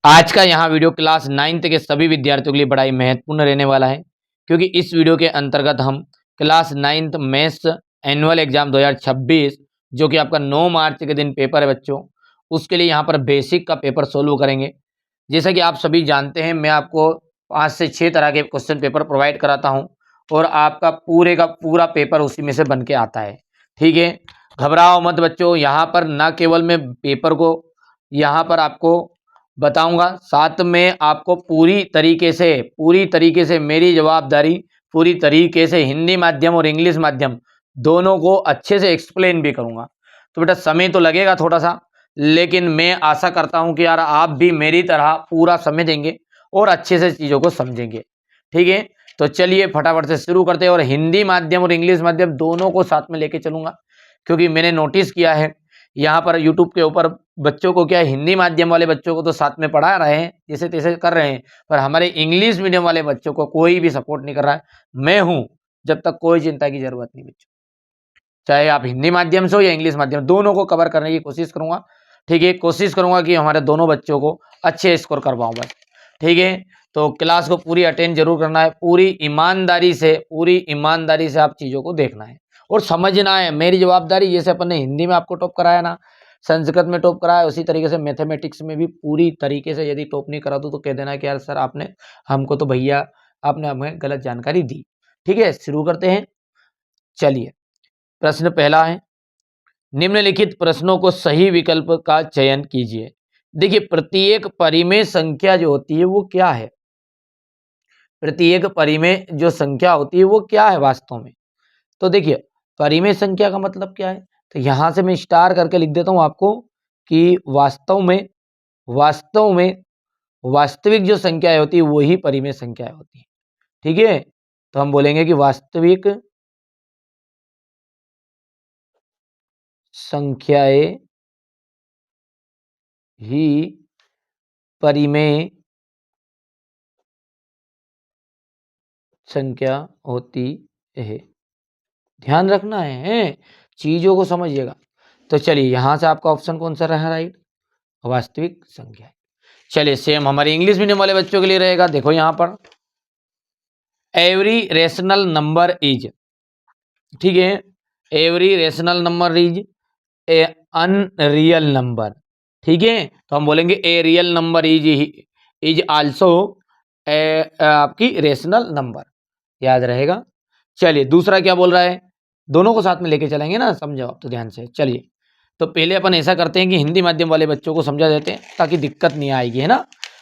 आज का यहाँ वीडियो क्लास 9th के सभी विद्यार्थियों के लिए बड़ा ही महत्वपूर्ण रहने वाला है, क्योंकि इस वीडियो के अंतर्गत हम class 9th maths annual exam 2026 जो कि आपका 9 मार्च के दिन पेपर है बच्चों, उसके लिए यहाँ पर बेसिक का पेपर सोल्व करेंगे। जैसा कि आप सभी जानते हैं, मैं आपको 5 से 6 तरह के क्वेश्चन पेपर प्रोवाइड कराता हूँ और आपका पूरे का पूरा पेपर उसी में से बन के आता है। ठीक है, घबराओ मत बच्चों। यहाँ पर न केवल मैं पेपर को यहाँ पर आपको बताऊंगा, साथ में आपको पूरी तरीके से मेरी जवाबदारी, पूरी तरीके से हिंदी माध्यम और इंग्लिश माध्यम दोनों को अच्छे से एक्सप्लेन भी करूंगा। तो बेटा समय तो लगेगा थोड़ा सा, लेकिन मैं आशा करता हूं कि यार आप भी मेरी तरह पूरा समय देंगे और अच्छे से चीज़ों को समझेंगे। ठीक है, तो चलिए फटाफट से शुरू करते हैं। और हिंदी माध्यम और इंग्लिश माध्यम दोनों को साथ में लेके चलूंगा, क्योंकि मैंने नोटिस किया है यहाँ पर यूट्यूब के ऊपर बच्चों को क्या है, हिंदी माध्यम वाले बच्चों को तो साथ में पढ़ा रहे हैं, जैसे तैसे कर रहे हैं, पर हमारे इंग्लिश मीडियम वाले बच्चों को कोई भी सपोर्ट नहीं कर रहा है। मैं हूं जब तक, कोई चिंता की जरूरत नहीं बच्चों। चाहे आप हिंदी माध्यम से हो या इंग्लिश माध्यम, दोनों को कवर करने की कोशिश करूंगा। ठीक है, कोशिश करूंगा कि हमारे दोनों बच्चों को अच्छे स्कोर करवाऊं बस। ठीक है, तो क्लास को पूरी अटेंड जरूर करना है, पूरी ईमानदारी से आप चीज़ों को देखना है और समझना है। मेरी जवाबदारी, जैसे अपन ने हिंदी में आपको टॉप कराया ना, संस्कृत में टॉप कराया, उसी तरीके से मैथमेटिक्स में भी पूरी तरीके से यदि टॉप नहीं करा तो कह देना कि यार सर आपने हमको तो भैया आपने हमें गलत जानकारी दी। ठीक है, शुरू करते हैं। चलिए, प्रश्न पहला है, निम्नलिखित प्रश्नों को सही विकल्प का चयन कीजिए। देखिए, प्रत्येक परिमेय संख्या जो होती है वो क्या है? प्रत्येक परिमेय जो संख्या होती है वो क्या है वास्तव में? तो देखिए, परिमेय संख्या का मतलब क्या है? तो यहां से मैं स्टार करके लिख देता हूं आपको कि वास्तव में वास्तविक जो संख्याएं होती है वही परिमेय संख्याएं होती है। ठीक है, तो हम बोलेंगे कि वास्तविक संख्याएं ही परिमेय संख्या होती है। ध्यान रखना है, चीजों को समझिएगा। तो चलिए, यहां से आपका ऑप्शन कौन सा रहा राइट? वास्तविक संख्या। चलिए, सेम हमारे इंग्लिश मीडियम वाले बच्चों के लिए रहेगा। देखो यहां पर, एवरी रेशनल नंबर इज, ठीक है, every rational number is a unreal number. ठीक है, तो हम बोलेंगे a real number is also आपकी रेशनल नंबर। याद रहेगा। चलिए, दूसरा क्या बोल रहा है? दोनों को साथ में लेके चलेंगे ना, समझो तो ध्यान से। चलिए, तो पहले अपन ऐसा करते हैं कि हिंदी माध्यम वाले बच्चों को समझा देते हैं ताकि दिक्कत नहीं आएगी, है ना।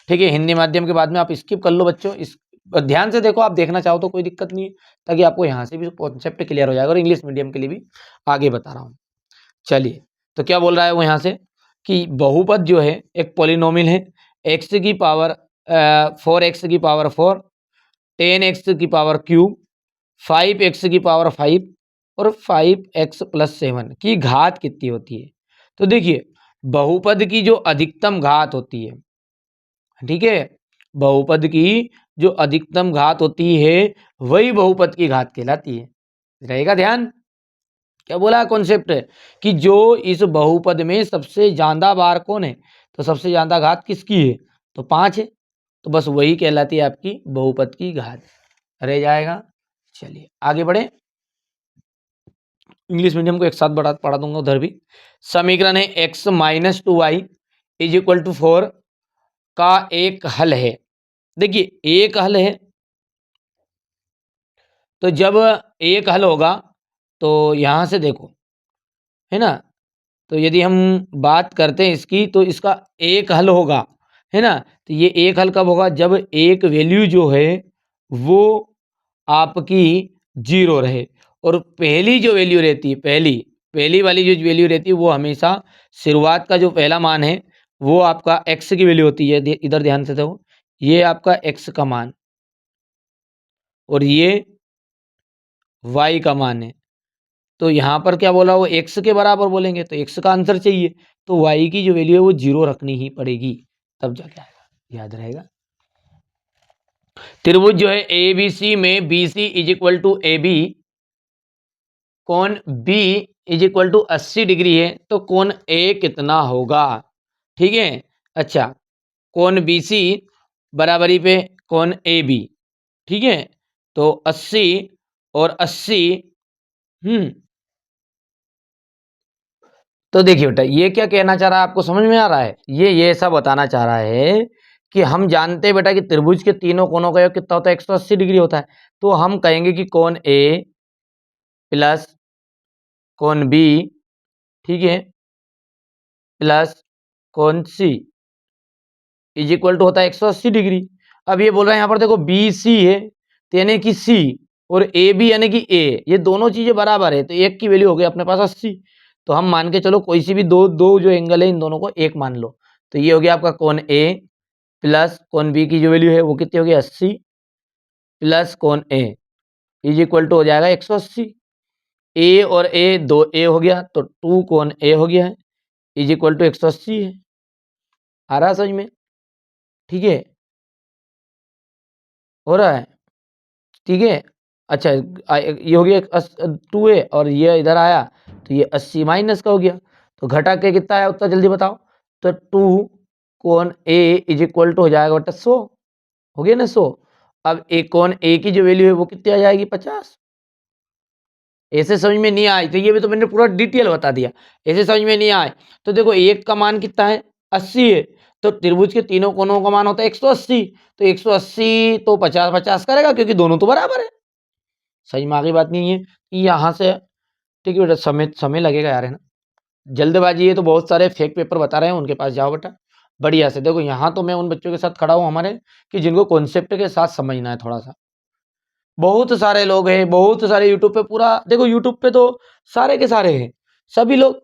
ठीक है, हिंदी माध्यम के बाद में आप स्किप कर लो बच्चों, इस ध्यान से देखो, आप देखना चाहो तो कोई दिक्कत नहीं है, ताकि आपको यहाँ से भी कॉन्सेप्ट क्लियर हो जाएगा। और इंग्लिश मीडियम के लिए भी आगे बता रहा हूँ। चलिए, तो क्या बोल रहा है वो यहाँ से कि बहुपद जो है एक पॉलिनोमियल है, एक्स की पावर 4x की पावर 4, 10x की पावर क्यूब, 5x की पावर 5 और 5x प्लस 7 की घात कितनी होती है? तो देखिए, बहुपद की जो अधिकतम घात होती है, ठीक है, बहुपद की जो अधिकतम घात होती है वही बहुपद की घात कहलाती है। रहेगा ध्यान। क्या बोला कॉन्सेप्ट कि जो इस बहुपद में सबसे ज्यादा बार कौन है, तो सबसे ज्यादा घात किसकी है? तो 5 है, तो बस वही कहलाती है आपकी बहुपद की घात। रह जाएगा। चलिए आगे बढ़े, इंग्लिश मीडियम को एक साथ पढ़ा दूंगा उधर भी। समीकरण है x minus 2y is equal to 4 का एक हल है। देखिए, एक हल है, तो जब एक हल होगा तो यहां से देखो, है ना, तो यदि हम बात करते हैं इसकी, तो इसका एक हल होगा, है ना। तो ये एक हल कब होगा? जब एक वैल्यू जो है वो आपकी 0 रहे, और पहली जो वैल्यू रहती है, पहली पहली वाली जो वैल्यू रहती है वो हमेशा शुरुआत का जो पहला मान है वो आपका x की वैल्यू होती है। इधर ध्यान से देखो, ये आपका x का मान और ये y का मान है। तो यहाँ पर क्या बोला, वो x के बराबर बोलेंगे तो x का आंसर चाहिए, तो y की जो वैल्यू है वो 0 रखनी ही पड़ेगी, तब जाके आएगा। याद रहेगा। त्रिभुज जो है ए बी सी में B C is equal to A B, कोण B is equal to 80 degree है, तो कोण ए कितना होगा? ठीक है, अच्छा, कोण BC बराबरी पे कोण AB, ठीक है। तो 80 और 80, तो देखिए बेटा ये क्या कहना चाह रहा है, आपको समझ में आ रहा है? ये ऐसा बताना चाह रहा है कि हम जानते हैं बेटा कि त्रिभुज के तीनों कोणों का योग कितना होता है, 180 डिग्री होता है। तो हम कहेंगे कि कोण A प्लस कोण B, ठीक है, प्लस कोण C इज इक्वल टू होता है 180 डिग्री। अब ये बोल रहा है यहाँ पर देखो BC है तो यानी कि C, और AB यानी कि A, ये दोनों चीजें बराबर है, तो एक की वैल्यू हो गई अपने पास 80। तो हम मान के चलो कोई सी भी दो दो जो एंगल है इन दोनों को एक मान लो। तो ये हो गया आपका कोण A प्लस कोण B की जो वैल्यू है वो कितनी होगी 80 प्लस कोण A इज इक्वल टू हो जाएगा 180। A और A दो A हो गया तो 2 कोण A हो गया है इज इक्वल टू 180 है। आ रहा है समझ में? ठीक है, हो रहा है, ठीक है। अच्छा ये हो गया 2A और ये इधर आया तो ये 80 माइनस का हो गया, तो घटा के कितना आया उत्तर जल्दी बताओ। तो 2 कोण A इज इक्वल टू हो जाएगा बटा 100, हो गया ना 100। अब एक कोण A की जो वैल्यू है वो कितनी आ जाएगी 50। ऐसे समझ में नहीं आए तो ये भी तो मैंने पूरा डिटेल बता दिया। ऐसे समझ में नहीं आए तो देखो एक का मान कितना है 80 है, तो त्रिभुज के तीनों कोणों का मान होता है 180, तो 180 तो 50 50 करेगा क्योंकि दोनों तो बराबर है। सही में आगे बात नहीं है यहाँ से, ठीक है बेटा, समय समय लगेगा यार, है ना, जल्दबाजी है तो बहुत सारे फेक पेपर बता रहे हैं उनके पास जाओ बेटा बढ़िया से। देखो यहाँ तो मैं उन बच्चों के साथ खड़ा हूँ हमारे कि जिनको कॉन्सेप्ट के साथ समझना है थोड़ा सा। बहुत सारे लोग हैं, बहुत सारे यूट्यूब पे, पूरा देखो यूट्यूब पे तो सारे के सारे हैं, सभी लोग,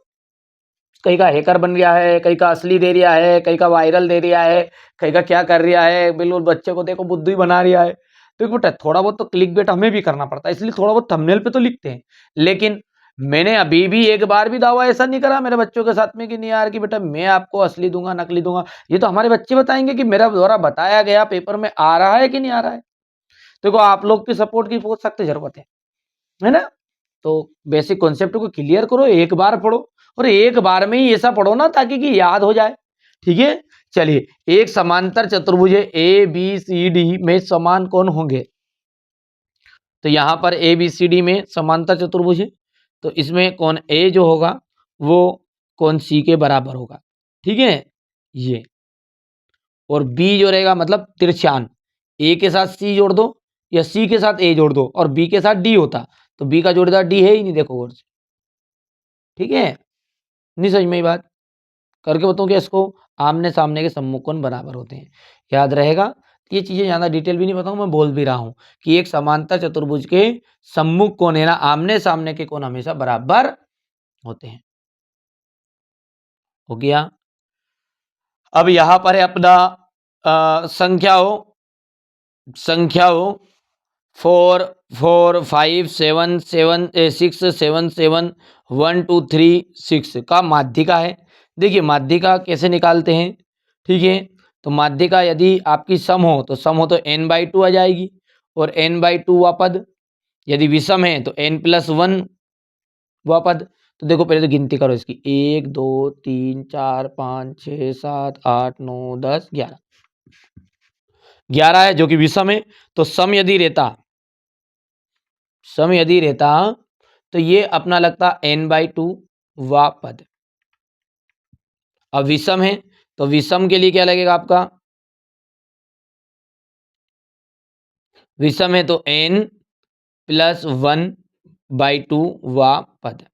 कहीं का हैकर बन गया है, कहीं का असली दे रिया है, कहीं का वायरल दे रिया है, कहीं का क्या कर रिया है, बिल्कुल बच्चे को देखो बुद्धू ही बना रिया है। तो बेटा थोड़ा बहुत तो क्लिक बेट हमें भी करना पड़ता है, इसलिए थोड़ा बहुत थंबनेल पे तो लिखते हैं। लेकिन मैंने अभी भी एक बार भी दावा ऐसा नहीं करा मेरे बच्चों के साथ में कि नहीं यार कि बेटा मैं आपको असली दूंगा नकली दूंगा। ये तो हमारे बच्चे बताएंगे कि मेरा द्वारा बताया गया पेपर में आ रहा है कि नहीं आ रहा है। देखो आप लोग की सपोर्ट की बहुत सख्त जरूरत है ना। तो बेसिक कॉन्सेप्ट को क्लियर करो, एक बार पढ़ो, और एक बार में ही ऐसा पढ़ो ना ताकि कि याद हो जाए, ठीक है। चलिए, एक समांतर चतुर्भुज ए बी सी डी में समान कोण होंगे। तो यहां पर ए बी सी डी में समांतर चतुर्भुज है, तो इसमें कोण ए जो होगा वो कोण सी के बराबर होगा, ठीक है ये। और बी जो रहेगा मतलब तिरछान, ए के साथ सी जोड़ दो या सी के साथ ए जोड़ दो और बी के साथ डी होता, तो बी का जोड़ीदार डी है ही नहीं, देखो गौर से, ठीक है। नहीं समझ में ये बात, करके बताऊं क्या इसको, आमने सामने के सम्मुख कोण बराबर होते हैं, याद रहेगा। ये चीजें ज्यादा डिटेल भी नहीं बताऊं, मैं बोल भी रहा हूं कि एक समांतर चतुर्भुज के सम्मुख कोण है ना, आमने सामने के कोण हमेशा बराबर होते हैं। हो गया। अब यहां पर है अपना संख्याओं 4 4 5 7 7 6 7 7 1 2 3 6 का माध्यिका है। देखिए माध्यिका कैसे निकालते हैं, ठीक है। तो माध्यिका यदि आपकी सम हो तो n/2 आ जाएगी, और n/2 वह पद, यदि विषम है तो n+1 वह पद। तो देखो पहले तो गिनती करो इसकी, 1 2 3 4 5 6 7 8 9 10 11, 11 है जो कि विषम है। तो सम यदि रहता तो ये अपना लगता n/2 वा पद। अब विषम है तो विषम के लिए क्या लगेगा आपका, विषम है तो n+1/2 वा पद।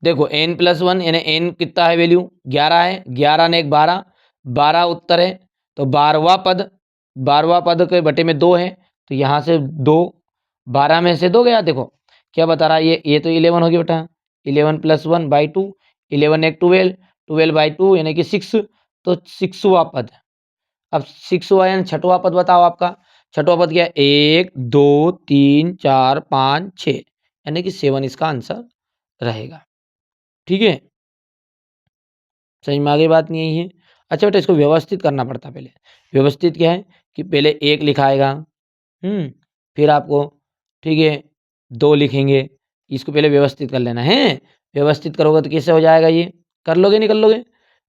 देखो n+1 यानी n कितना है वैल्यू 11 है, 11 ने 1 12, 12 उत्तर है, तो 12वां पद, 12वां पद के बटे में 2 है, तो यहां से 2, 12 में से 2 गया। देखो क्या बता रहा है ये तो 11 होगी बेटा, 11+1/2, 11 एक 12, 12/2 यानी कि 6, तो 6वां पद। अब 6वां यानी छठवां पद बताओ आपका, छठवां पद क्या है 1 2 3 4 5 6, यानी कि 7 इसका आंसर रहेगा, ठीक है। समझ में आगे बात नहीं आई है। अच्छा बेटा इसको व्यवस्थित करना पड़ता, पहले व्यवस्थित क्या है कि पहले 1 लिखाएगा, फिर आपको, ठीक है, 2 लिखेंगे, इसको पहले व्यवस्थित कर लेना है। व्यवस्थित करोगे तो कैसे हो जाएगा, ये कर लोगे नहीं कर लोगे,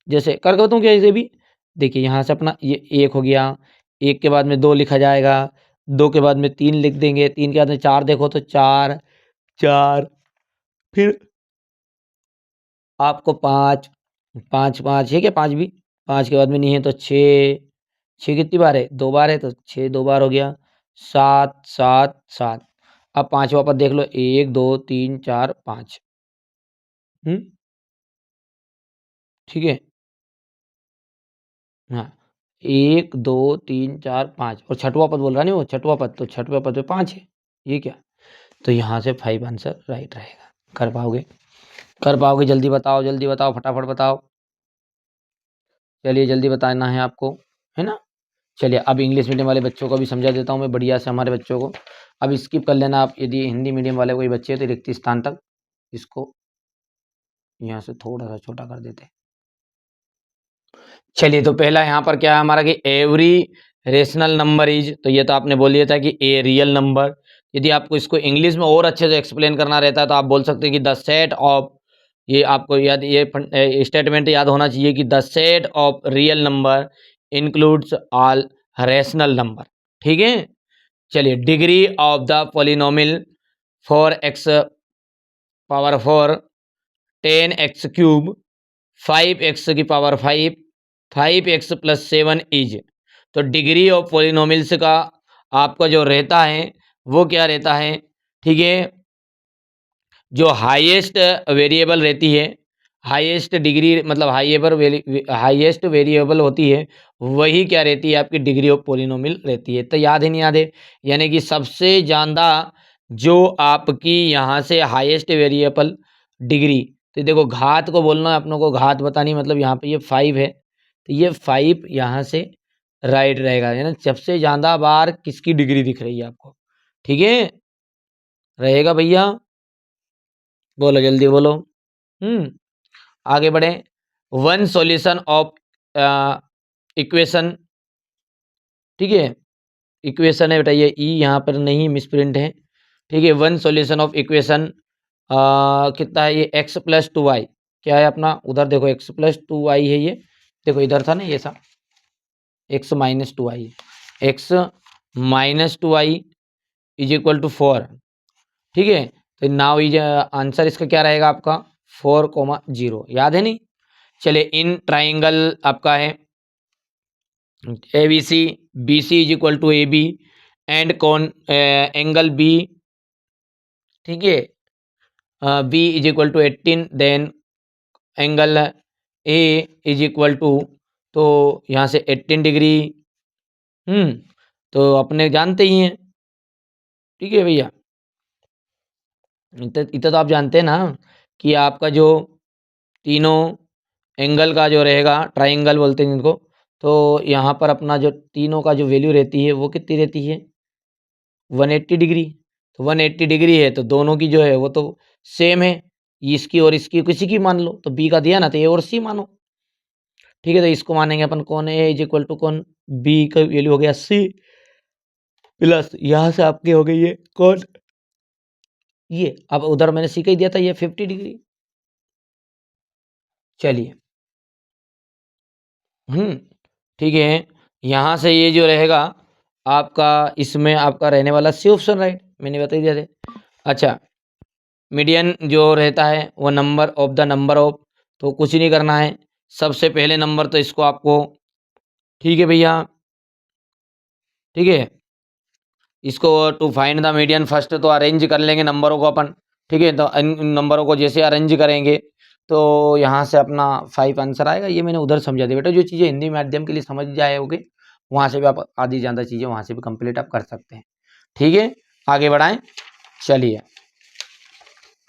जैसे कर बताऊँ क्या, इसे भी देखिए यहाँ से अपना ये 1 हो गया, 1 के बाद में 2 लिखा जाएगा, 2 के बाद में 3 लिख देंगे, 3 के बाद में 4 देखो तो 4, 4 फिर आपको 5, 5, 5 है क्या 5 भी? 5 के बाद में नहीं है तो 6, 6 कितनी बार है? 2 बार है तो 6 2 बार हो गया, 7, 7, 7। अब पाँचवा पद देख लो 1, 2, 3, 4, 5। ठीक है? हाँ, 1, 2, 3, 4, 5 और छठवां पद बोल रहा नहीं वो छठवां पद, तो छठवें पद पे 5 है। ये क्या? तो यहाँ से 5 आंसर राइट रहेगा। कर पाओगे? कर पाओगे? जल्दी बताओ, फटाफट बताओ। चलिए जल्दी बताना है आपको, है ना? चलिए अब इंग्लिश मीडियम वाले बच्चों को भी समझा देता हूँ मैं बढ़िया से हमारे बच्चों को। अब स्किप कर लेना आप, यदि हिंदी मीडियम वाले कोई बच्चे हैं तो रिक्त स्थान तक इसको यहाँ से थोड़ा सा छोटा कर देते हैं। चलिए तो पहला यहाँ पर क्या है हमारा कि एवरी रेशनल नंबर इज, तो ये तो आपने बोल दिया था कि ए रियल नंबर। यदि आपको इसको इंग्लिश में और अच्छे से एक्सप्लेन करना रहता है तो आप बोल सकते हैं कि द सेट ऑफ, ये आपको याद, ये स्टेटमेंट याद होना चाहिए कि the set of real number includes all rational number. ठीक है? चलिए degree of the polynomial 4x power 4, 10x cube, 5x की पावर 5, 5x प्लस 7 इज, तो डिग्री ऑफ पोलिनोमियल्स का आपका जो रहता है वो क्या रहता है? ठीक है, जो हाईएस्ट वेरिएबल रहती है, हाईएस्ट डिग्री मतलब हाईएस्ट वेरिएबल होती है, वही क्या रहती है? आपकी डिग्री ऑफ पोलिनोमियल रहती है। तो याद है नहीं याद है? यानी कि सबसे ज़्यादा जो आपकी यहाँ से हाईएस्ट वेरिएबल डिग्री, तो देखो घात को बोलना है अपनों को, घात बतानी मतलब यहाँ पे ये 5 है, तो ये 5 यहाँ से राइट रहेगा, है ना? सबसे ज़्यादा बार किसकी डिग्री दिख रही है आपको? ठीक है, रहेगा भैया? बोलो जल्दी बोलो। आगे बढ़े। वन सॉल्यूशन ऑफ इक्वेशन, ठीक है, इक्वेशन है बेटा, ये ई यहाँ पर नहीं मिसप्रिंट है। ठीक है, वन सॉल्यूशन ऑफ इक्वेशन कितना है? ये एक्स प्लस टू वाई, क्या है अपना? उधर देखो एक्स प्लस टू वाई है, ये देखो इधर था ना ये सा, x minus two y, x minus two y is equal to 4। ठीक है, तो नाउ इज आंसर इसका क्या रहेगा आपका? 4,0। याद है नहीं? चलिए इन ट्राइंगल आपका है A B C, B C is equal to A B and कौन एंगल बी, ठीक है, B is equal to 18, then angle A is equal to, तो यहाँ से 18 डिग्री। तो अपने जानते ही हैं। ठीक है भैया, इतना तो आप जानते हैं ना कि आपका जो तीनों एंगल का जो रहेगा, ट्राइंगल बोलते हैं जिनको, तो यहाँ पर अपना जो तीनों का जो वैल्यू रहती है वो कितनी रहती है? 180 डिग्री। तो 180 डिग्री है तो दोनों की जो है वो तो सेम है, इसकी और इसकी किसी की मान लो, तो बी का दिया ना तो ए और सी मानो। ठीक है, तो इसको मानेंगे अपन, कौन ए इज इक्वल टू कौन? बी का वैल्यू हो गया सी, प्लस यहाँ से आपकी हो गई है कौन? ये, अब उधर मैंने सी का ही दिया था, ये 50 डिग्री। चलिए, ठीक है, यहाँ से ये जो रहेगा आपका, इसमें आपका रहने वाला सी ऑप्शन राइट, मैंने बता ही दिया था। अच्छा, मीडियन जो रहता है वो number of the number of, तो कुछ नहीं करना है, सबसे पहले नंबर तो इसको आपको, ठीक है भैया, ठीक है, इसको to find the median first तो अरेंज कर लेंगे नंबरों को अपन। ठीक है, तो इन नंबरों को जैसे अरेंज करेंगे तो यहाँ से अपना 5 आंसर आएगा। ये मैंने उधर समझा दिया बेटा, जो चीज़ें हिंदी माध्यम के लिए समझ जाओगे वहाँ से भी आप आधी ज़्यादा चीज़ें वहाँ से भी कंप्लीट आप कर सकते हैं। ठीक है, आगे बढ़ाएं। चलिए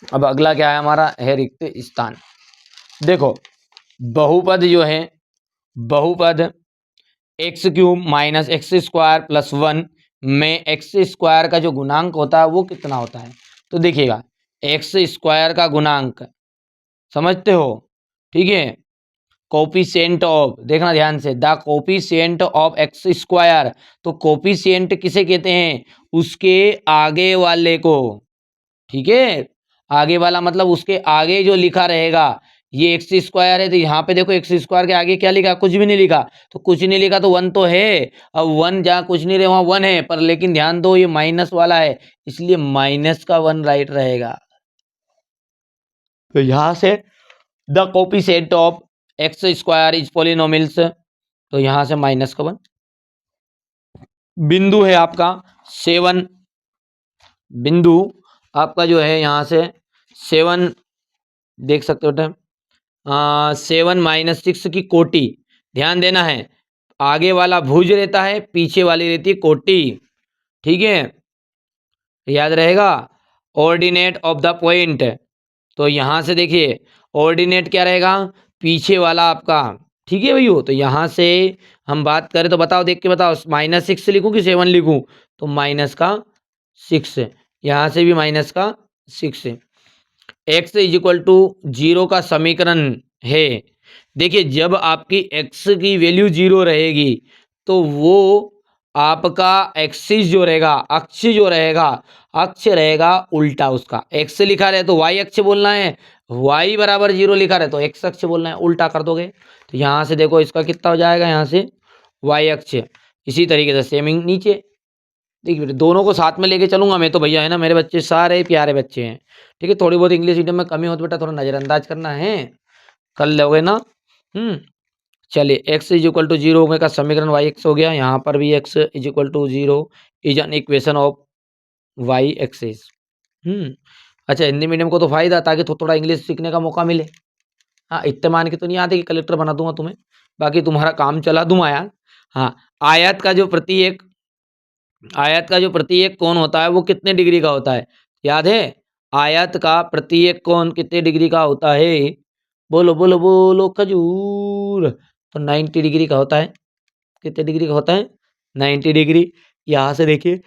अब अगला क्या है हमारा? है रिक्त स्थान। देखो बहुपद जो है, बहुपद x cube minus x square plus 1 में एक्स स्क्वायर का जो गुणांक होता है वो कितना होता है? तो देखिएगा एक्स स्क्वायर का गुणांक समझते हो? ठीक है, कोफिशिएंट ऑफ, देखना ध्यान से, the coefficient of x square, तो कोफिशिएंट किसे कहते हैं? उसके आगे वाले को। ठीक है, आगे वाला मतलब उसके आगे जो लिखा रहेगा, ये एक्स स्क्वायर है, तो यहाँ पे देखो एक्स स्क्वायर के आगे क्या लिखा, कुछ भी नहीं लिखा, तो कुछ नहीं लिखा तो वन तो है। अब वन जहाँ कुछ नहीं रहे वहाँ वन है, पर लेकिन ध्यान दो ये माइनस वाला है, इसलिए माइनस का वन राइट रहेगा। तो यहाँ से the coefficient of x square is polynomials, तो यहाँ से माइनस का वन। बिंदु है आपका 7, बिंदु आपका जो है यहाँ से 7 देख सकते हो टाइम 7 - 6 की कोटि, ध्यान देना है, आगे वाला भुज रहता है, पीछे वाली रहती है कोटि, ठीक है, याद रहेगा। ऑर्डिनेट ऑफ द पॉइंट, तो यहाँ से देखिए ऑर्डिनेट क्या रहेगा, पीछे वाला आपका, ठीक है भैया। तो यहाँ से हम बात करें तो बताओ, देख के बताओ, -6 लिखूँ कि 7 लिखूँ, तो -6, यहाँ से भी -6। एक्स इज इक्वल टू 0 का समीकरण है, देखिए जब आपकी एक्स की वैल्यू 0 रहेगी तो वो आपका एक्सिस जो रहेगा, अक्ष जो रहेगा, अक्ष रहेगा उल्टा उसका, एक्स लिखा रहे तो वाई अक्ष बोलना है, वाई बराबर 0 लिखा रहे तो एक्स अक्ष बोलना है, उल्टा कर दोगे तो यहाँ से देखो इसका कितना हो जाएगा, यहाँ से वाई अक्ष। इसी तरीके से सेमिंग नीचे, देखिए दोनों को साथ में लेके चलूंगा मैं तो भैया, है ना, मेरे बच्चे सारे प्यारे बच्चे हैं, ठीक है। थोड़ी बहुत इंग्लिश मीडियम में कमी हो तो बेटा थोड़ा नज़रअंदाज करना है, कर लोगे ना। चलिए एक्स इज इक्वल टू 0 होने का समीकरण वाई एक्स हो गया, यहाँ पर भी x is equal to 0 is an equation of y axis. अच्छा, हिंदी मीडियम को तो फायदा, ताकि थोड़ा इंग्लिश सीखने का मौका मिले। हाँ, इतने मान के तो नहीं आते कि कलेक्टर बना दूंगा तुम्हें, बाकी तुम्हारा काम चला दूंगा यार। हाँ, आयत का जो प्रत्येक कोण होता है वो कितने डिग्री का होता है, याद है? आयत का प्रत्येक कोण कितने डिग्री का होता है? बोलो बोलो बोलो खजूर। तो 90 डिग्री का होता है। कितने डिग्री का होता है? 90 डिग्री। यहाँ से देखिए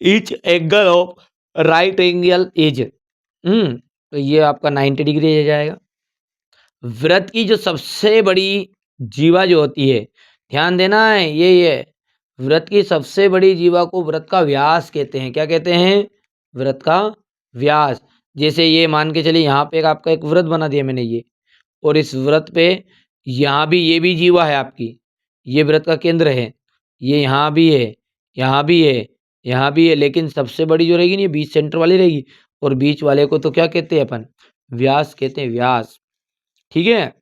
each angle of right angle is, तो ये आपका 90 डिग्री हो जाएगा। वृत्त की जो सबसे बड़ी जीवा जो होती है, ध्यान देना है, ये वृत्त की सबसे बड़ी जीवा को वृत्त का व्यास कहते हैं। क्या कहते हैं? वृत्त का व्यास। जैसे ये मान के चलिए यहाँ पे आपका एक वृत्त बना दिया मैंने ये, और इस वृत्त पे यहाँ भी ये भी जीवा है आपकी, ये वृत्त का केंद्र है, ये यहाँ भी है, यहाँ भी है, यहाँ भी है, लेकिन सबसे बड़ी जो रहेगी ना ये बीच सेंटर वाली रहेगी, और बीच वाले को तो क्या कहते हैं अपन? व्यास कहते हैं, व्यास, ठीक है।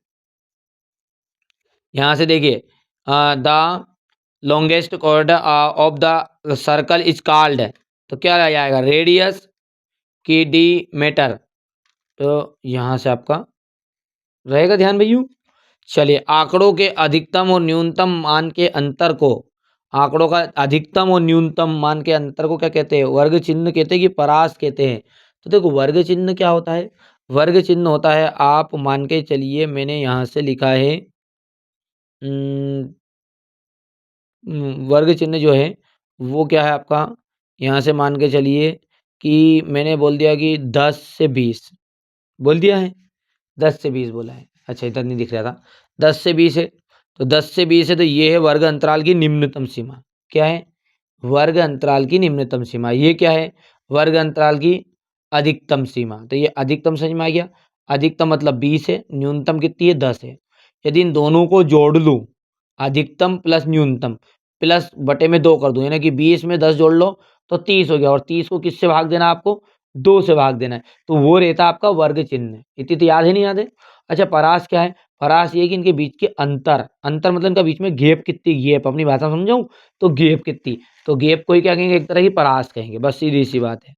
यहाँ से देखिए the longest chord of the circle is called, तो क्या आ जाएगा? रेडियस की डी मीटर, तो यहाँ से आपका रहेगा, ध्यान भैया। चलिए आंकड़ों के अधिकतम और न्यूनतम मान के अंतर को, आंकड़ों का अधिकतम और न्यूनतम मान के अंतर को क्या कहते हैं? वर्ग चिन्ह कहते हैं कि परास कहते हैं। तो देखो वर्ग चिन्ह क्या होता है? वर्ग चिन्ह होता है, आप मान के चलिए मैंने यहाँ से लिखा है वर्ग चिन्ह जो है वो क्या है आपका, यहाँ से मान के चलिए कि मैंने बोल दिया कि 10 से 20 बोल दिया है, 10 से 20 बोला है, अच्छा इधर नहीं दिख रहा था, 10 से 20 है, तो 10 से 20 है, तो ये है वर्ग अंतराल की निम्नतम सीमा। क्या है? वर्ग अंतराल की निम्नतम सीमा। ये क्या है? वर्ग अंतराल की अधिकतम सीमा। तो ये अधिकतम सीमा आ गया, अधिकतम मतलब 20 है, न्यूनतम कितनी है? 10 है। यदि इन दोनों को जोड़ लूँ, अधिकतम प्लस न्यूनतम प्लस बटे में 2 कर दूं, यानी कि 20 में 10 जोड़ लो तो 30 हो गया, और 30 को किससे भाग देना आपको? 2 से भाग देना है, तो वो रहता है आपका वर्ग चिन्ह। इतनी तो याद है, नहीं याद है? अच्छा, परास क्या है? परास ये कि इनके बीच के अंतर, अंतर मतलब इनका बीच में गैप कितनी, गैप अपनी भाषा में समझाऊं तो गैप कितनी, तो गैप को ही क्या कहेंगे? एक तरह की परास कहेंगे, बस सीधी सी बात है।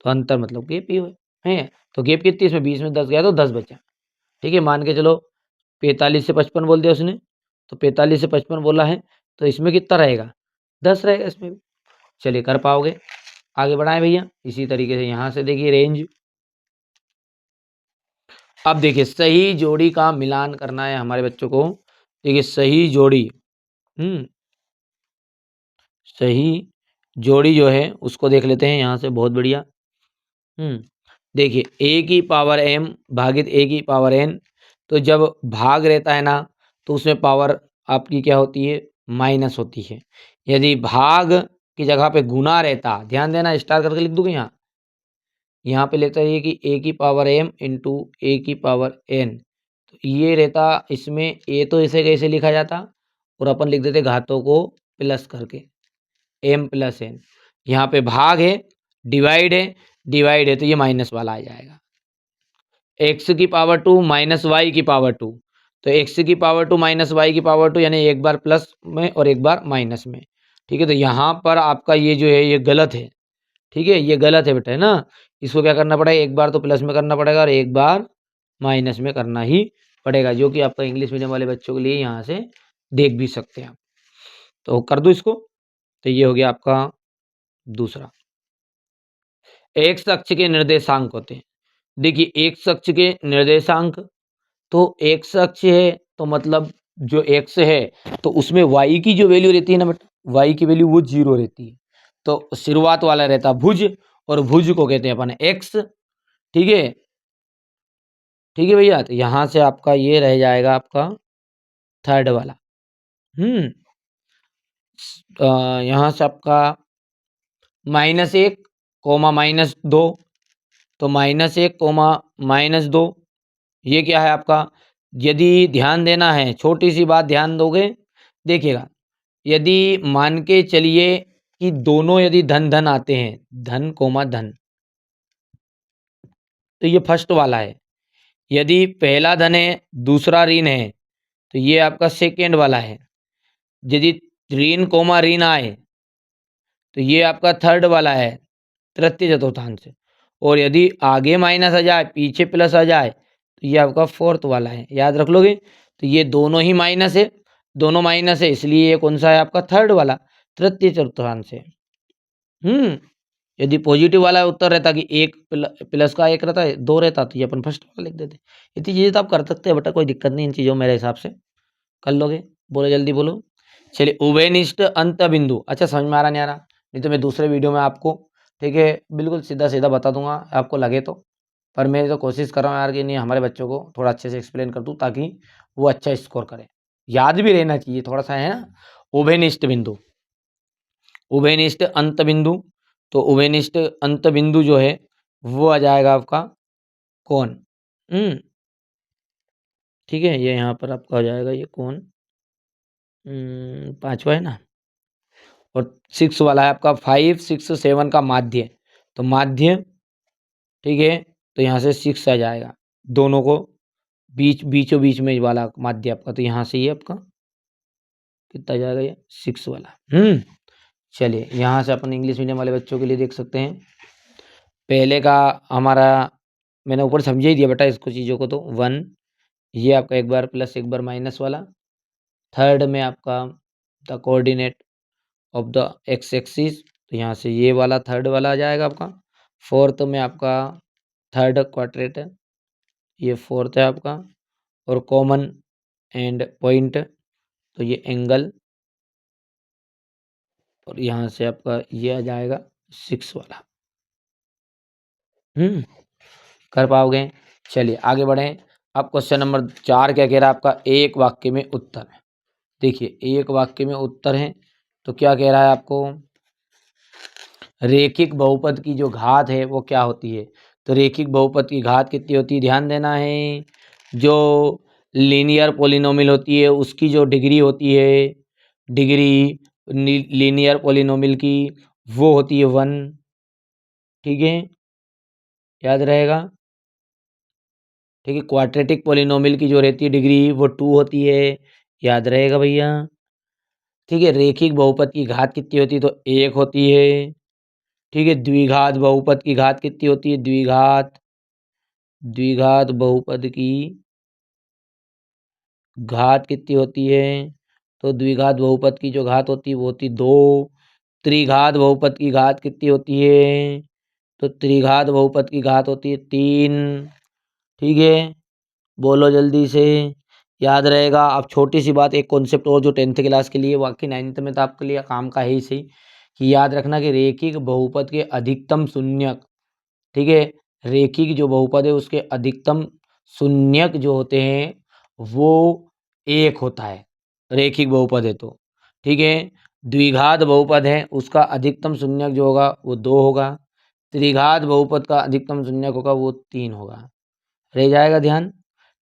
तो अंतर मतलब गैप ही है। तो गैप कितनी? इसमें 20 में 10 गया तो 10 बचा, ठीक है। मान के चलो 45 से 55 बोल दिया उसने, तो 45 से 55 बोला है, तो इसमें कितना रहेगा? 10 रहेगा इसमें भी। चलिए कर पाओगे, आगे बढ़ाएं भैया। इसी तरीके से यहाँ से देखिए रेंज, अब देखिए सही जोड़ी का मिलान करना है हमारे बच्चों को। देखिए सही जोड़ी, सही जोड़ी जो है उसको देख लेते हैं यहाँ से, बहुत बढ़िया। देखिए a की पावर m भागित a की पावर n, तो जब भाग रहता है ना तो उसमें पावर आपकी क्या होती है? माइनस होती है। यदि भाग की जगह पे गुना रहता, ध्यान देना, स्टार करके लिख दूंगा यहाँ पे लेता है कि a की पावर m इंटू a की पावर n, तो ये रहता इसमें ए, तो इसे कैसे लिखा जाता, और अपन लिख देते घातों को प्लस करके m प्लस n। यहाँ पे भाग है, डिवाइड है तो ये माइनस वाला आ जाएगा। x की पावर 2 माइनस वाई की पावर 2, तो x की पावर 2 माइनस वाई की पावर 2 यानी एक बार प्लस में और एक बार माइनस में। ठीक है, तो यहाँ पर आपका ये जो है ये गलत है। ठीक है, ये गलत है बेटा, है ना। इसको क्या करना पड़ेगा, एक बार तो प्लस में करना पड़ेगा और एक बार माइनस में करना ही पड़ेगा, जो कि आपका इंग्लिश मीडियम वाले बच्चों के लिए यहाँ से देख भी सकते हैं आप। तो कर दो इसको, तो ये हो गया आपका दूसरा। एक्स अक्ष के निर्देशांक होते हैं। देखिए एक्स अक्ष के निर्देशांक, तो एक्स अक्ष है तो मतलब जो एक्स है तो उसमें वाई की जो वैल्यू रहती है ना बेटा, वाई की वैल्यू वो 0 रहती है। तो शुरुआत वाला रहता भुज, और भुज को कहते हैं अपन एक्स। ठीक है, ठीक है भैया, तो यहाँ से आपका ये रह जाएगा आपका थर्ड वाला। यहाँ से आपका -1 कोमा -2, तो -1 कोमा -2 ये क्या है आपका। यदि ध्यान देना है, छोटी सी बात ध्यान दोगे, देखिएगा, यदि मान के चलिए कि दोनों यदि धन धन आते हैं, धन कोमा धन, तो ये फर्स्ट वाला है। यदि पहला धन है दूसरा ऋण है तो ये आपका सेकेंड वाला है। यदि ऋण कोमा ऋण आए तो ये आपका थर्ड वाला है, तृतीय चतुर्थांश। और यदि आगे माइनस आ जाए पीछे प्लस आ जाए तो ये आपका फोर्थ वाला है, याद रख लोगे। तो ये दोनों ही माइनस है, दोनों माइनस है, इसलिए ये कौन सा है आपका थर्ड वाला, तृतीय चतुर्थांश है। यदि पॉजिटिव वाला उत्तर रहता कि एक प्लस का एक रहता है, 2 रहता, तो ये अपन फर्स्ट वाला लिख देते। इतनी चीज़ें तो आप कर सकते हैं बेटा, कोई दिक्कत नहीं इन चीज़ों में, मेरे हिसाब से कर लोगे। बोलो जल्दी बोलो। चलिए, उभयनिष्ठ अंत बिंदु, अच्छा समझ में आ रहा नहीं आ रहा, नहीं तो मैं दूसरे वीडियो में आपको, ठीक है, बिल्कुल सीधा सीधा बता दूंगा आपको लगे तो। पर मैं तो कोशिश कर रहा हूँ यार कि नहीं, हमारे बच्चों को थोड़ा अच्छे से एक्सप्लेन कर दूँ ताकि वो अच्छा स्कोर करे, याद भी रहना चाहिए थोड़ा सा, है ना। उभयनिष्ठ बिंदु, उभयनिष्ठ अंत बिंदु, तो उभयनिष्ठ अंत बिंदु जो है वो आ जाएगा आपका कौन। ठीक है, ये यहाँ पर आपका हो जाएगा ये कौन, पांचवा है ना। और 6 वाला है आपका 5, 6, 7 का माध्य, तो माध्य, ठीक है, तो यहाँ से 6 आ जाएगा, दोनों को बीचों बीच में वाला माध्य आपका, तो यहाँ से ये आपका कितना जाएगा, ये 6 वाला। चलिए, यहाँ से अपन इंग्लिश मीडियम वाले बच्चों के लिए देख सकते हैं। पहले का हमारा मैंने ऊपर समझा ही दिया बेटा इसको चीज़ों को, तो 1, ये आपका एक बार प्लस एक बार माइनस वाला। थर्ड में आपका the coordinate of the x axis, तो यहाँ से ये वाला थर्ड वाला आ जाएगा आपका। फोर्थ में आपका थर्ड क्वाड्रेंट है, ये फोर्थ है आपका। और कॉमन एंड पॉइंट, तो ये एंगल, और यहाँ से आपका ये आ जाएगा 6 वाला। कर पाओगे। चलिए आगे बढ़ें। अब क्वेश्चन नंबर 4 क्या कह रहा है आपका, एक वाक्य में उत्तर। देखिए एक वाक्य में उत्तर है, तो क्या कह रहा है आपको, रेखिक बहुपद की जो घात है वो क्या होती है। तो रेखिक बहुपद की घात कितनी होती है, ध्यान देना है। जो लीनियर पोलिनोमियल होती है उसकी जो डिग्री होती है, डिग्री लीनियर पोलिनोमियल की, वो होती है 1। ठीक है, याद रहेगा। ठीक है, क्वाड्रेटिक पोलिनोमियल की जो रहती है डिग्री वो 2 होती है, याद रहेगा भैया। ठीक है, रेखिक बहुपद की घात कितनी होती है, तो 1 होती है। ठीक है, द्विघात बहुपद की घात कितनी होती है, द्विघात बहुपद की घात कितनी होती है, तो द्विघात बहुपद की जो घात होती है वो होती 2। त्रिघात बहुपद की घात कितनी होती है, तो त्रिघात बहुपद की घात होती है 3। ठीक है, बोलो जल्दी से, याद रहेगा। अब छोटी सी बात, एक कॉन्सेप्ट और जो 10th क्लास के लिए, बाकी 9th में तो आपके लिए काम का है ही सही, कि याद रखना कि रेखिक बहुपद के अधिकतम शून्यक, ठीक है, रेखिक जो बहुपद है उसके अधिकतम शून्यक जो होते हैं वो 1 होता है, रेखिक बहुपद है तो। ठीक है, द्विघात बहुपद है उसका अधिकतम शून्यक जो होगा वो 2 होगा। त्रिघात बहुपद का अधिकतम शून्यक होगा वो 3 होगा, रह जाएगा ध्यान।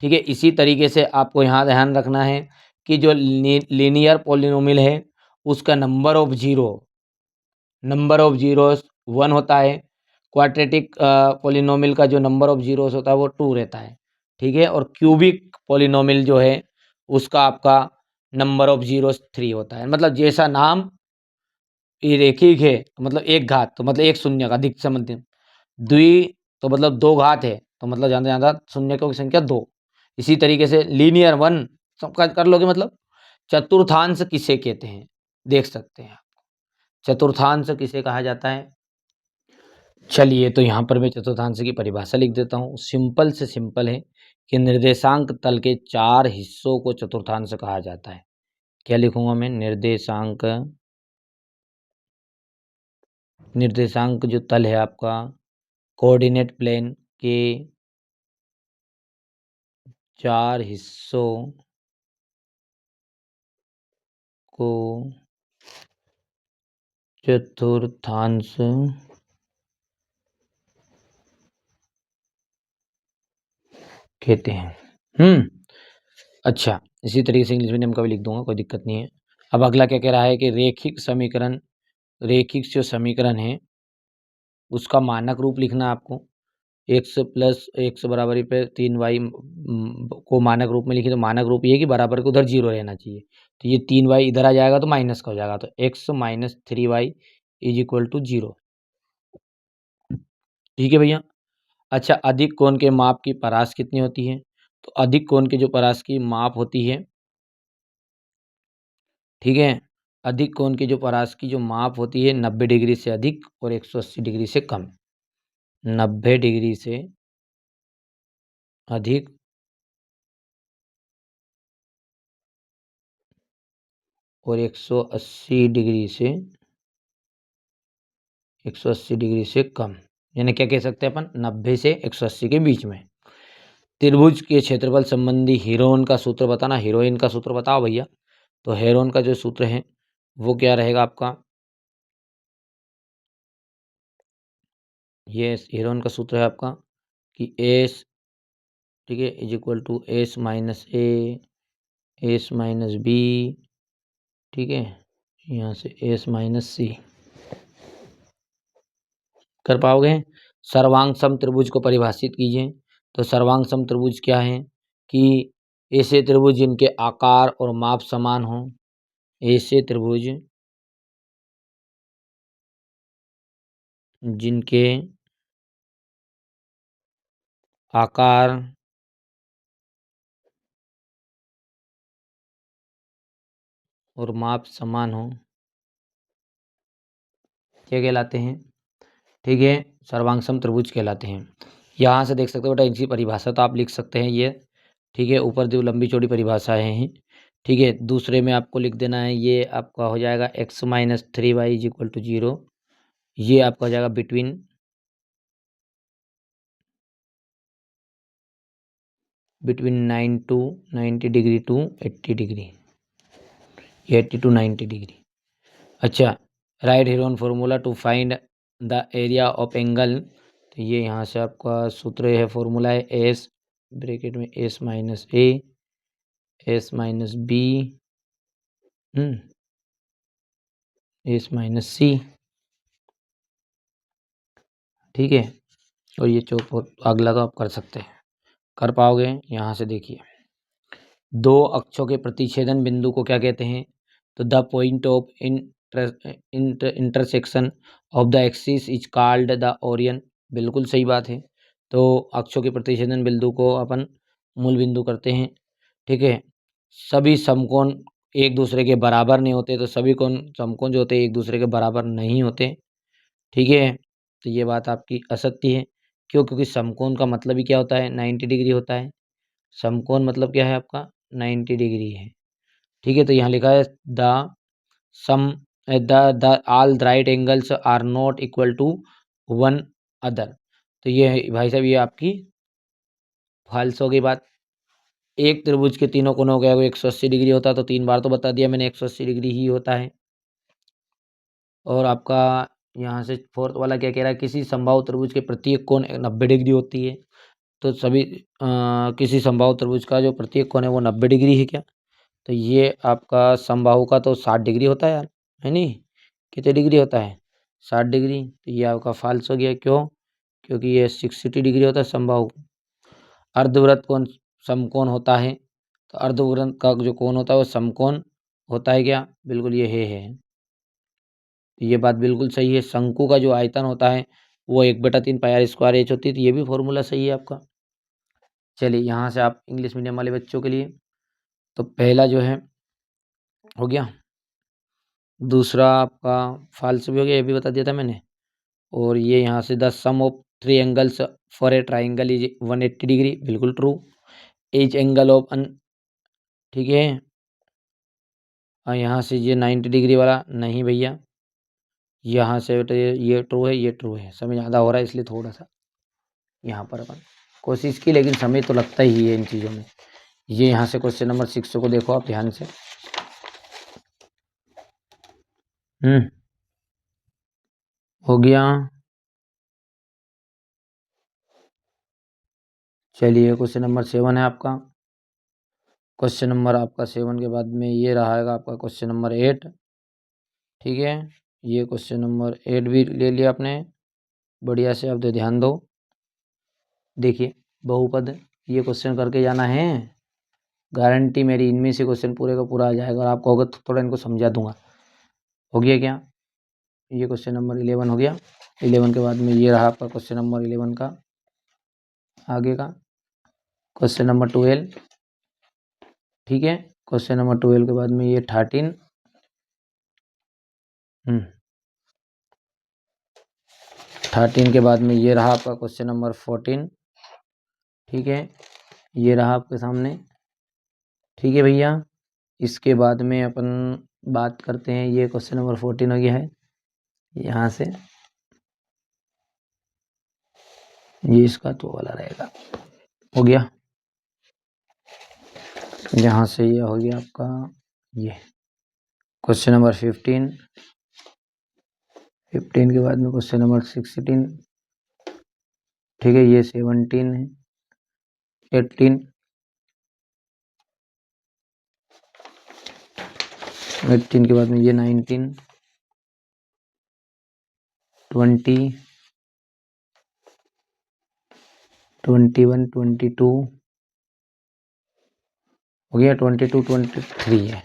ठीक है। इसी तरीके से आपको यहाँ ध्यान रखना है कि जो लीनियर पॉलिनोमियल है उसका नंबर ऑफ जीरोस 1 होता है। क्वाड्रेटिक पॉलिनोमियल का जो नंबर ऑफ जीरोस होता है वो 2 रहता है। ठीक है। और क्यूबिक पॉलिनोमियल जो है उसका आपका नंबर ऑफ जीरोस 3 होता है। मतलब जैसा नाम ये रेखिक है तो मतलब एक घात, तो मतलब एक शून्य का अधिक से मध्यम, द्वि तो मतलब दो घात है तो मतलब ज़्यादा से ज़्यादा शून्य की संख्या 2। इसी तरीके से लीनियर 1 सबका कर लोगे। मतलब चतुर्थांश किसे कहते हैं देख सकते हैं। चतुर्थांश किसे कहा जाता है? चलिए तो यहाँ पर मैं चतुर्थांश की परिभाषा लिख देता हूँ। सिंपल से सिंपल है कि निर्देशांक तल के 4 हिस्सों को चतुर्थांश कहा जाता है। क्या लिखूंगा मैं? निर्देशांक जो तल है आपका कोऑर्डिनेट प्लेन के 4 हिस्सों को चतुर्थांश कहते हैं। अच्छा, इसी तरीके से इंग्लिश मीडियम का भी लिख दूंगा, कोई दिक्कत नहीं है। अब अगला क्या कह रहा है कि रैखिक जो समीकरण है उसका मानक रूप लिखना है आपको। x बराबर पे 3y को मानक रूप में लिखे तो मानक रूप ये है कि बराबर के उधर 0 रहना चाहिए। तो ये 3y इधर आ जाएगा तो माइनस का हो जाएगा, तो x minus 3y is equal to 0। ठीक है भैया। अच्छा, अधिक कोण के माप की परास कितनी होती है? तो अधिक कोण के जो परास की माप होती है, ठीक है, अधिक कोण की जो परास की जो माप होती है 90 डिग्री से अधिक और 180 डिग्री से कम। 90 डिग्री से अधिक और 180 डिग्री से 180 डिग्री से कम, यानी क्या कह सकते हैं अपन? 90 से 180 के बीच में। त्रिभुज के क्षेत्रफल संबंधी हीरोइन का सूत्र बताना। हीरोइन का सूत्र बताओ भैया। तो हेरोन का जो सूत्र है वो क्या रहेगा आपका? ये हेरोन का सूत्र है आपका कि एस, ठीक है, is equal to S minus A, S minus B, ठीक है, यहाँ से एस माइनस सी। कर पाओगे? सर्वांग सम त्रिभुज को परिभाषित कीजिए। तो सर्वांग सम त्रिभुज क्या है कि ऐसे त्रिभुज जिनके आकार और माप समान हो, ऐसे त्रिभुज जिनके आकार और माप समान हो, क्या कहलाते हैं? ठीक है, सर्वांगसम त्रिभुज कहलाते हैं। यहाँ से देख सकते हो बेटा, इनकी परिभाषा तो आप लिख सकते हैं ये। ठीक है, ऊपर जो लंबी चौड़ी परिभाषाएं हैं। ठीक है, दूसरे में आपको लिख देना है, ये आपका हो जाएगा x minus 3y is equal to 0। ये आपका हो जाएगा between 90 degree to 80 degree, 80 to 90 degree. अच्छा, right Heron formula to find the area of angle. तो ये यहाँ से आपका सूत्र है, फॉर्मूला है एस ब्रैकेट में S minus A, S minus B, S minus C. ठीक है, और ये चौक अगला तो आप कर सकते हैं, कर पाओगे? यहाँ से देखिए, दो अक्षों के प्रतिच्छेदन बिंदु को क्या कहते हैं? तो the point of intersection of the axis is called the Orion. बिल्कुल सही बात है। तो अक्षों के प्रतिच्छेदन बिंदु को अपन मूल बिंदु करते हैं। ठीक है, सभी समकोण एक दूसरे के बराबर नहीं होते, तो सभी कोण समकोण जो होते हैं एक दूसरे के बराबर नहीं होते। ठीक है, तो ये बात आपकी असत्य है। क्यों? क्योंकि समकोण का मतलब ही क्या होता है? 90 डिग्री होता है। समकोण मतलब क्या है आपका? 90 डिग्री है। ठीक है, तो यहाँ लिखा है the sum the all right angles are not equal to one other. तो ये भाई साहब, ये आपकी फाल्स हो गई बात। एक त्रिभुज के तीनों कोणों का 180 डिग्री होता है, तो 3 बार तो बता दिया मैंने 180 डिग्री ही होता है। और आपका यहाँ से फोर्थ वाला क्या कह रहा है? किसी संभाव त्रिभुज के प्रत्येक कोण 90 डिग्री होती है। तो सभी किसी समबाहु त्रिभुज का जो प्रत्येक कोण है वो 90 डिग्री है क्या? तो ये आपका समबाहु का तो 60 डिग्री होता है यार, है नहीं? कितने डिग्री होता है? 60 डिग्री। तो ये आपका फाल्स हो गया, क्यों? क्योंकि ये 60 डिग्री होता है समबाहु। अर्धवृत्त कोण समकोण होता है, तो अर्धवृत्त का जो कोण होता है वो समकोण होता है क्या? बिल्कुल ये है। तो ये बात बिल्कुल सही है। शंकु का जो आयतन होता है वो 1/3 पाई आर स्क्वायर एच होती है, तो ये भी फॉर्मूला सही है आपका। चलिए यहाँ से आप इंग्लिश मीडियम वाले बच्चों के लिए तो पहला जो है हो गया, दूसरा आपका फाल्स भी हो गया, ये भी बता दिया था मैंने। और ये यहाँ से the sum of 3 angles for a triangle is 180 degree, बिल्कुल ट्रू। एच एंगल ऑफ अन, ठीक है। और यहाँ से ये 90 डिग्री वाला नहीं भैया, यहाँ से बेटा ये ट्रू है, ये ट्रू है। समय ज़्यादा हो रहा है इसलिए थोड़ा सा यहाँ पर अपन कोशिश की, लेकिन समय तो लगता ही है इन चीज़ों में। ये यहाँ से क्वेश्चन नंबर 6 को देखो आप ध्यान से। हो गया। चलिए क्वेश्चन नंबर 7 है आपका। क्वेश्चन नंबर आपका 7 के बाद में ये रहेगा आपका क्वेश्चन नंबर 8, ठीक है। ये क्वेश्चन नंबर 8 भी ले लिया आपने, बढ़िया से। आप तो ध्यान दो, देखिए बहुपद ये क्वेश्चन करके जाना है, गारंटी मेरी इनमें से क्वेश्चन पूरे का पूरा आ जाएगा। और आपको अगर थोड़ा इनको समझा दूंगा। हो गया क्या? ये क्वेश्चन नंबर 11 हो गया। 11 के बाद में ये रहा आपका क्वेश्चन नंबर 11 का आगे का क्वेश्चन नंबर 12, ठीक है। क्वेश्चन नंबर 12 के बाद में ये 13, 13 के बाद में ये रहा आपका क्वेश्चन नंबर 14, ठीक है। ये रहा आपके सामने, ठीक है भैया। इसके बाद में अपन बात करते हैं, ये क्वेश्चन नंबर 14 हो गया है। यहाँ से ये इसका तो वाला रहेगा, हो गया। यहाँ से ये हो गया आपका ये क्वेश्चन नंबर 15, 15 के बाद में क्वेश्चन नंबर 16, ठीक है। ये 17 है, 18, 18 के बाद में ये 19, 20, 21, 22 हो गया, 22, 23 है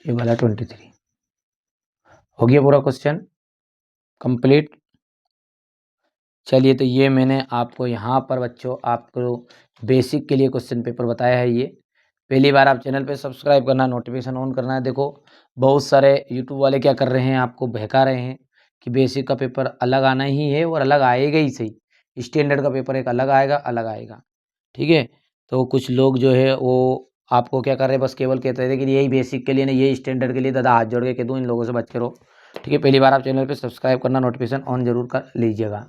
ये वाला, 23 हो गया पूरा क्वेश्चन कंप्लीट। चलिए तो ये मैंने आपको यहाँ पर बच्चों आपको बेसिक के लिए क्वेश्चन पेपर बताया है। ये पहली बार आप चैनल पे सब्सक्राइब करना, नोटिफिकेशन ऑन करना है। देखो बहुत सारे यूट्यूब वाले क्या कर रहे हैं, आपको बहका रहे हैं कि बेसिक का पेपर अलग आना ही है और अलग आएगा ही सही, स्टैंडर्ड का पेपर एक अलग आएगा, अलग आएगा, ठीक है। तो कुछ लोग जो है वो आपको क्या कर रहे हैं, बस केवल कहते थे कि यही बेसिक के लिए नहीं, यही स्टैंडर्ड के लिए। दादा हाथ जोड़ के कह दूँ, इन लोगों से बच के रहो, ठीक है। पहली बार आप चैनल पे सब्सक्राइब करना, नोटिफिकेशन ऑन जरूर कर लीजिएगा।